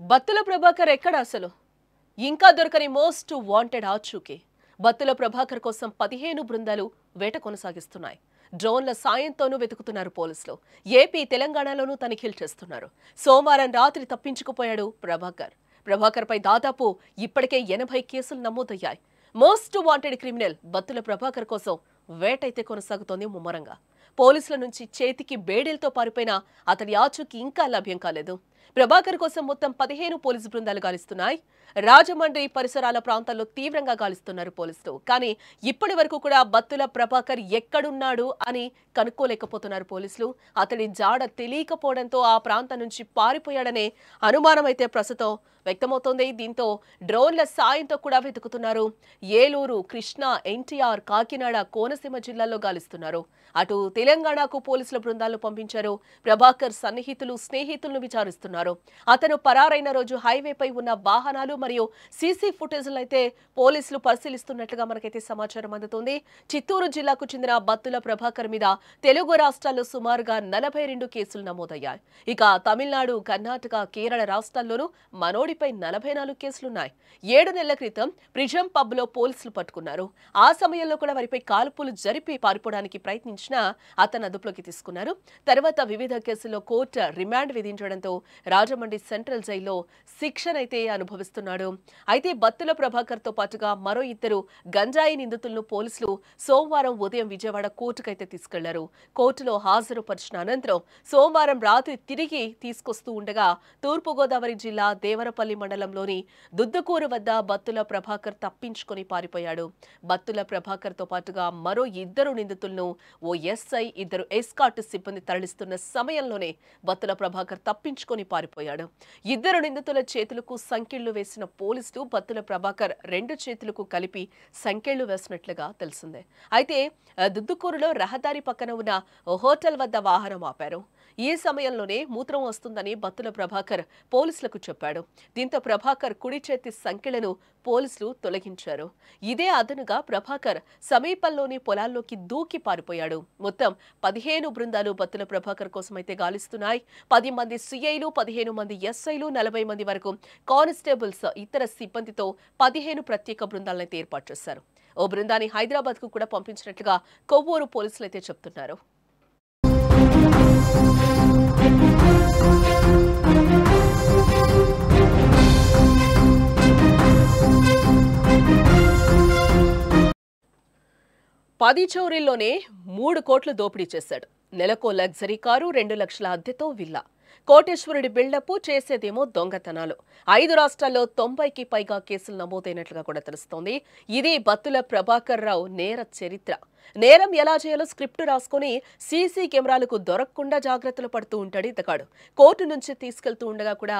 బత్తుల ప్రభాకర్ ఎక్కడ అసలు ఇంకా దొరకని మోస్ట్ వాంటెడ్ ఆచూకీ. బత్తుల ప్రభాకర్ కోసం 15 బృందాలు వేట కొనసాగిస్తున్నాయి. డ్రోన్ల సాయంతోనూ వెతుకుతున్నారు పోలీసులు. ఏపీ తెలంగాణలోనూ తనిఖీలు చేస్తున్నారు. సోమవారం రాత్రి తప్పించుకుపోయాడు ప్రభాకర్ పై దాదాపు ఇప్పటికే 80 కేసులు నమోదయ్యాయి. Most wanted criminal Battula Prabhakar కోసం వేటైతే కొనసాగుతోంది ముమ్మరంగా. పోలీసుల నుంచి చేతికి బేడీలతో పారిపోయిన అతడి ఆచూకీ ఇంకా లభ్యం కాలేదు. ప్రభాకర్ కోసం మొత్తం 15 పోలీసు బృందాలు గాలిస్తున్నాయి. రాజమండ్రి పరిసరాల ప్రాంతాల్లో తీవ్రంగా గాలిస్తున్నారు పోలీసులు. కానీ ఇప్పటి వరకు కూడా బత్తుల ప్రభాకర్ ఎక్కడున్నాడు అని కనుక్కోలేకపోతున్నారు పోలీసులు. అతడి జాడ తెలియకపోవడంతో ఆ ప్రాంతం నుంచి పారిపోయాడనే అనుమానం అయితే ప్రస్తుతం వ్యక్తమవుతోంది. దీంతో డ్రోన్ల సాయంతో కూడా వెతుకుతున్నారు. ఏలూరు, కృష్ణా, ఎన్టీఆర్, కాకినాడ, కోనసీమ జిల్లాల్లో గాలిస్తున్నారు. అటు తెలంగాణకు పోలీసుల బృందాలను పంపించారు. ప్రభాకర్ సన్నిహితులు, స్నేహితులను విచారిస్తున్నారు. అతను పరారైన రోజు హైవేపై ఉన్న వాహనాలు మరియు సీసీ ఫుటేజ్లను అయితే పోలీసులు పరిశీలిస్తున్నట్లుగా మనకైతే సమాచారం అందుతోంది. చిత్తూరు జిల్లాకు చెందిన బత్తుల ప్రభాకర్ మీద తెలుగు రాష్ట్రాల్లో సుమారుగా 42 కేసులు నమోదయ్యాయి. ఇక తమిళనాడు, కర్ణాటక, కేరళ రాష్ట్రాల్లోనూ మనోడిపై 44 కేసులున్నాయి. 7 నెలల క్రితం ప్రిజం పబ్ లో పోలీసులు పట్టుకున్నారు. ఆ సమయంలో కూడా వారిపై కాల్పులు జరిపి పారిపోవడానికి ప్రయత్నించినా అతను అదుపులోకి తీసుకున్నారు. తర్వాత వివిధ కేసుల్లో కోర్టు రిమాండ్ విధించడంతో రాజమండ్రి సెంట్రల్ జైల్లో శిక్షణ అయితే అనుభవిస్తున్నాడు. అయితే బత్తుల ప్రభాకర్ తో పాటుగా మరో 2 గంజాయి నిందితులను పోలీసులు సోమవారం ఉదయం విజయవాడ కోర్టుకైతే తీసుకెళ్లారు. కోర్టులో హాజరుపరిచిన అనంతరం సోమవారం రాత్రి తిరిగి తీసుకొస్తూ ఉండగా తూర్పుగోదావరి జిల్లా దేవరపల్లి మండలంలోని దుద్దుకూరు వద్ద బత్తుల ప్రభాకర్ తప్పించుకొని పారిపోయాడు. బత్తుల ప్రభాకర్ తో పాటుగా మరో 2 నిందితులను ఓ ఎస్ఐ, 2 ఎస్కాట్ సిబ్బంది తరలిస్తున్న సమయంలోనే బత్తుల ప్రభాకర్ తప్పించుకొని పారిపోయాడు. 2 నిందితుల చేతులకు సంకెళ్లు వేసిన పోలీసులు బత్తుల ప్రభాకర్ 2 చేతులకు కలిపి సంకెళ్లు వేసినట్లుగా తెలిసిందే. అయితే దుద్దుకూరులో రహదారి పక్కన ఉన్న హోటల్ వద్ద వాహనం ఆపారు. ఈ సమయంలోనే మూత్రం వస్తుందని బత్తుల ప్రభాకర్ పోలీసులకు చెప్పాడు. దీంతో ప్రభాకర్ కుడి చేతి సంకెళ్లను పోలీసులు తొలగించారు. ఇదే అదనుగా ప్రభాకర్ సమీపంలోని పొలాల్లోకి దూకి పారిపోయాడు. మొత్తం 15 బృందాలు బత్తుల ప్రభాకర్ కోసం అయితే గాలిస్తున్నాయి. 10 మంది సిఐలు, 15 మంది ఎస్ఐలు, 40 మంది వరకు కానిస్టేబుల్స్, ఇతర సిబ్బందితో 15 ప్రత్యేక బృందాలను ఏర్పాటు చేశారు. ఓ బృందాన్ని హైదరాబాద్ కు కూడా పంపించినట్లుగా కొవ్వూరు పోలీసులు అయితే చెప్తున్నారు. పది చోరీల్లోనే 3 కోట్లు దోపిడీ చేశాడు. నెలకో లగ్జరీ కారు, 2 లక్షల అద్దెతో విల్లా. కోటేశ్వరుడి బిల్డప్, చేసేదేమో దొంగతనాలు. 5 రాష్ట్రాల్లో 90కి పైగా కేసులు నమోదైనట్లుగా కూడా తెలుస్తోంది. ఇది బత్తుల ప్రభాకర్ రావు నేర చరిత్ర. నేరం ఎలా చేయాలో స్క్రిప్ట్ రాసుకుని సీసీ కెమెరాలకు దొరకకుండా జాగ్రత్తలు పడుతూ ఉంటాడు ఇతగాడు. కోర్టు నుంచి తీసుకెళ్తూ ఉండగా కూడా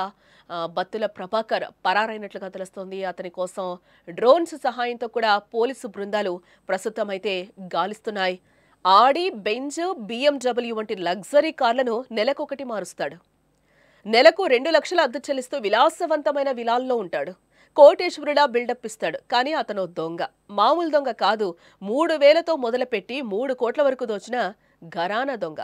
బత్తుల ప్రభాకర్ పరారైనట్లుగా తెలుస్తోంది. అతని కోసం డ్రోన్స్ సహాయంతో కూడా పోలీసు బృందాలు ప్రస్తుతం అయితే గాలిస్తున్నాయి. ఆడి, బెంజ్, BMW వంటి లగ్జరీ కార్లను నెలకొకటి మారుస్తాడు. నెలకు 2 లక్షల అద్దె చెల్లిస్తూ విలాసవంతమైన విలాల్లో ఉంటాడు. కోటేశ్వరుడా బిల్డప్ ఇస్తాడు. కానీ అతను దొంగ. మామూలు దొంగ కాదు. 3,000తో మొదలుపెట్టి 3 కోట్ల వరకు దోచిన ఘరానా దొంగ.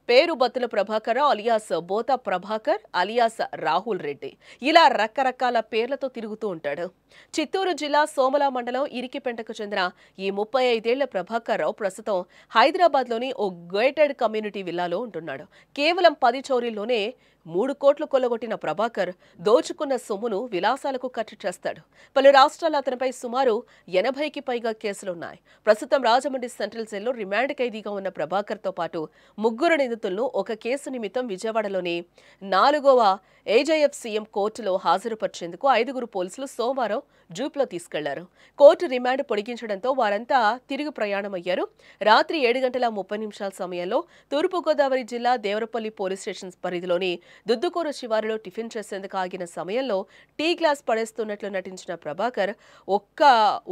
పేరు బత్తుల ప్రభాకర్ అలియాస్ బోతా ప్రభాకర్ అలియాస్ రాహుల్ రెడ్డి. ఇలా రకరకాల పేర్లతో తిరుగుతూ ఉంటాడు. చిత్తూరు జిల్లా సోమల మండలం ఇరికిపెంటకు చెందిన ఈ 35 ఏళ్ల ప్రభాకర్ రావు ప్రస్తుతం హైదరాబాద్లోని ఓ గేటెడ్ కమ్యూనిటీ విల్లాలో ఉంటున్నాడు. కేవలం 10 చోరీల్లోనే 3 కోట్లు కొల్లగొట్టిన ప్రభాకర్ దోచుకున్న సొమ్మును విలాసాలకు ఖర్చు చేస్తాడు. పలు రాష్ట్రాల్లో అతనిపై సుమారు 80కి పైగా కేసులున్నాయి. ప్రస్తుతం రాజమండ్రి సెంట్రల్ జైల్లో రిమాండ్ ఖైదీగా ఉన్న ప్రభాకర్తో పాటు 3 నిందితులను ఒక కేసు నిమిత్తం విజయవాడలోని 4వ ఏజేఎఫ్సీఎం కోర్టులో హాజరుపరిచేందుకు 5 పోలీసులు సోమవారం జూప్లో తీసుకెళ్లారు. కోర్టు రిమాండ్ పొడిగించడంతో వారంతా తిరిగి ప్రయాణమయ్యారు. రాత్రి 7:30 సమయంలో తూర్పుగోదావరి జిల్లా దేవరపల్లి పోలీస్ స్టేషన్ పరిధిలోని దుద్దుకూరు శివారులో టిఫిన్ చేసేందుకు ఆగిన సమయంలో టీ గ్లాస్ పడేస్తున్నట్లు నటించిన ప్రభాకర్ ఒక్క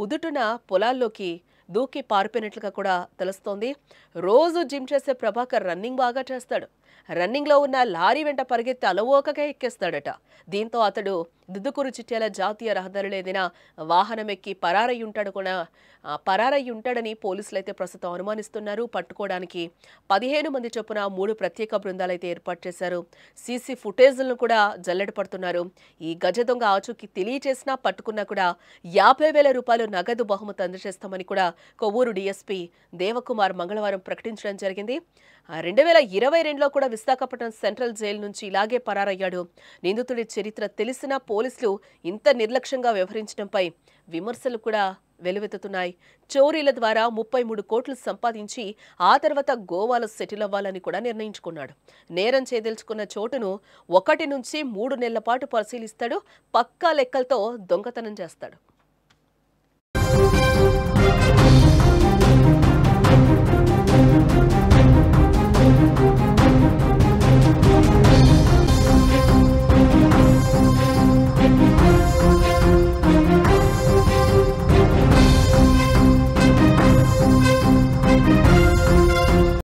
ఉదుటున పొలాల్లోకి దూకి పారిపోయినట్లుగా కూడా తెలుస్తోంది. రోజు జిమ్ చేసే ప్రభాకర్ రన్నింగ్ బాగా చేస్తాడు. రన్నింగ్లో ఉన్న లారీ వెంట పరిగెత్తి అలవోకగా ఎక్కేస్తాడట. దీంతో అతడు దుద్దుకూరు చిట్యాల జాతీయ రహదారిలో ఏదైనా వాహనం ఎక్కి పరారై ఉంటాడని పోలీసులు అయితే ప్రస్తుతం అనుమానిస్తున్నారు. పట్టుకోవడానికి 15 మంది చొప్పున 3 ప్రత్యేక బృందాలు అయితే ఏర్పాటు చేశారు. సీసీ ఫుటేజ్లను కూడా జల్లెడ పడుతున్నారు. ఈ గజ దొంగ ఆచూకీ తెలియచేసినా పట్టుకున్నా కూడా 50,000 రూపాయలు నగదు బహుమతి అందజేస్తామని కూడా కొవ్వూరు డీఎస్పీ దేవకుమార్ మంగళవారం ప్రకటించడం జరిగింది. 2022లో కూడా విశాఖపట్నం సెంట్రల్ జైలు నుంచి ఇలాగే పరారయ్యాడు. నిందితుడి చరిత్ర తెలిసినా పోలీసులు ఇంత నిర్లక్ష్యంగా వ్యవహరించడంపై విమర్శలు కూడా వెలువెత్తుతున్నాయి. చోరీల ద్వారా 33 కోట్లు సంపాదించి ఆ తర్వాత గోవాలో సెటిల్ అవ్వాలని కూడా నిర్ణయించుకున్నాడు. నేరం చేదలుచుకున్న చోటును 1 నుంచి 3 నెలల పాటు పరిశీలిస్తాడు. పక్కా లెక్కలతో దొంగతనం చేస్తాడు.